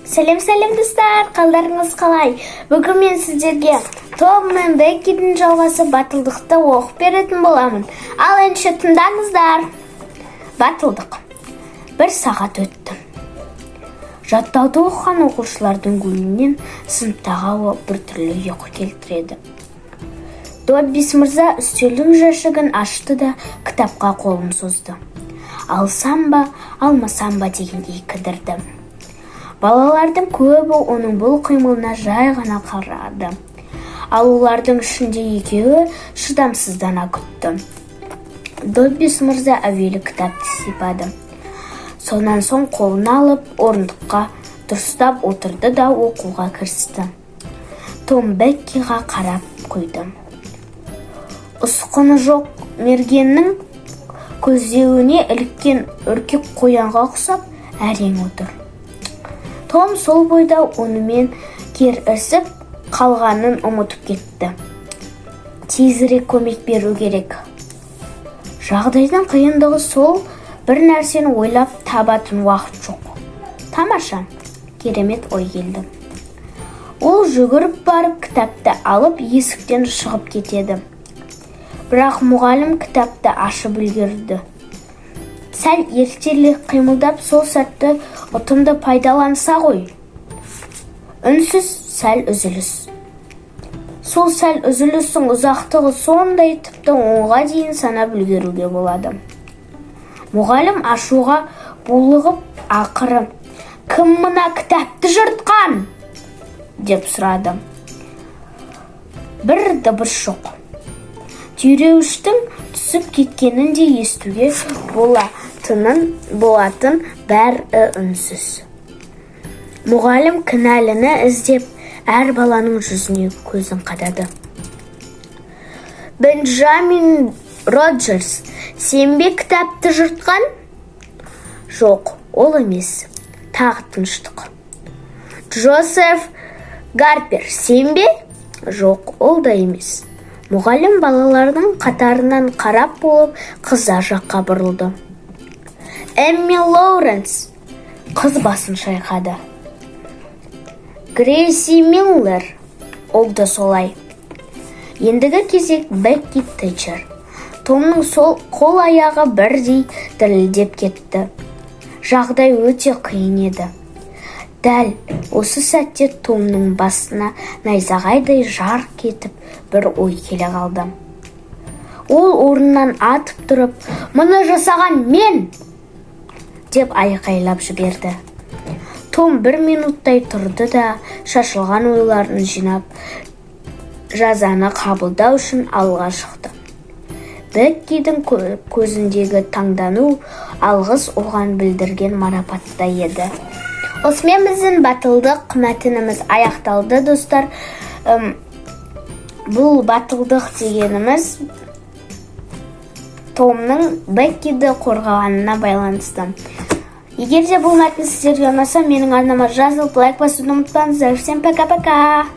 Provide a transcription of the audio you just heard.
Сәлем достар, қалдарыңыз қалай? Бүгін мен сіздерге Том мен Беккидің жалғасы батылдықты оқып беретін боламын. Ал әнші тыңдаңыздар. Батылдық. Бір сағат өтті. Жаттауды оқыған оқушылардың көңілінен сыныптағы ауа біртүрлі ұйқы келтіреді. Доббис мырза үстелдің жәшігін ашты да кітапқа қолын созды. Алсам ба, алмасам ба дегендей кідірді. Балалардың көбі оның бұл қимылына жай ғана қарады. Ал олардың ішінде екеуі шыдамсыздана күтті. Доббис мырза әуелі кітапты сипады. Сонан соң қолын алып, орындыққа дұрыстап отырды да оқуға кірісті. Том Беккиға қарап қойды. Ұсқыны жоқ мергеннің көздеуіне іліккен үркек қоянға ұқсап әрең отыр. Том сол бойда онымен керісіп қалғанын ұмытып кетті. Тезірек көмек беру керек. Жағдайдың қиындығы сол, бір нәрсені ойлап табатын уақыт жоқ. Тамаша, керемет ой келді. Ол жүгіріп барып кітапты алып есіктен шығып кетеді. Бірақ мұғалім кітапты ашып үлгерді. Сәл ертерек қимылдап сол сәтті ұтымды пайдаланса ғой. Үнсіз сәл үзіліс. Сол сәл үзілістің ұзақтығы сондай тіпті 10-ға дейін санап үлгеруге болады. Мұғалім ашуға булығып ақыры «Кім мына кітапты жыртқан?» деп сұрады. Бір дыбыс жоқ. Түйреуіштің түсіп кеткенін де естуге болатын бәрі үнсіз. Мұғалім кінәліні іздеп әр баланың жүзіне көзін қадады. Бенджамин Роджерс, сен бе кітапты жыртқан? Жоқ, ол емес. Тағы тыныштық. Джозеф Гарпер, сен бе? Жоқ, ол да емес. Мұғалім балалардың қатарынан қарап болып қыздар жаққа бұрылды. Эмми Лоуренс, қыз басын шайқады. Грейси Миллер, ол да солай. Ендігі кезек Бекки Тэтчер. Томның сол қол аяғы бірдей дірілдеп кетті. Жағдай өте қиын еді. Дәл осы сәтте Томның басына найзағайдай жарқ етіп бір ой келе қалды. Ол орнынан атып тұрып, «Мұны жасаған мен!» деп айқайлап жіберді. Том 1 минуттай тұрды да шашылған ойларын жинап, жазаны қабылдау үшін алға шықты. Беккидің көзіндегі таңдану алғыс оған білдірген марапатта еді. Осымен біздің батылдық мәтініміз аяқталды, достар. Бұл батылдық дегеніміз Томның Беккиді қорғағанына байланысты. Егер де бұл мәтін сіздерге ұнаса, менің арнама жазылып, лайк басуды ұмытпаңыздар. Всем пока-пока!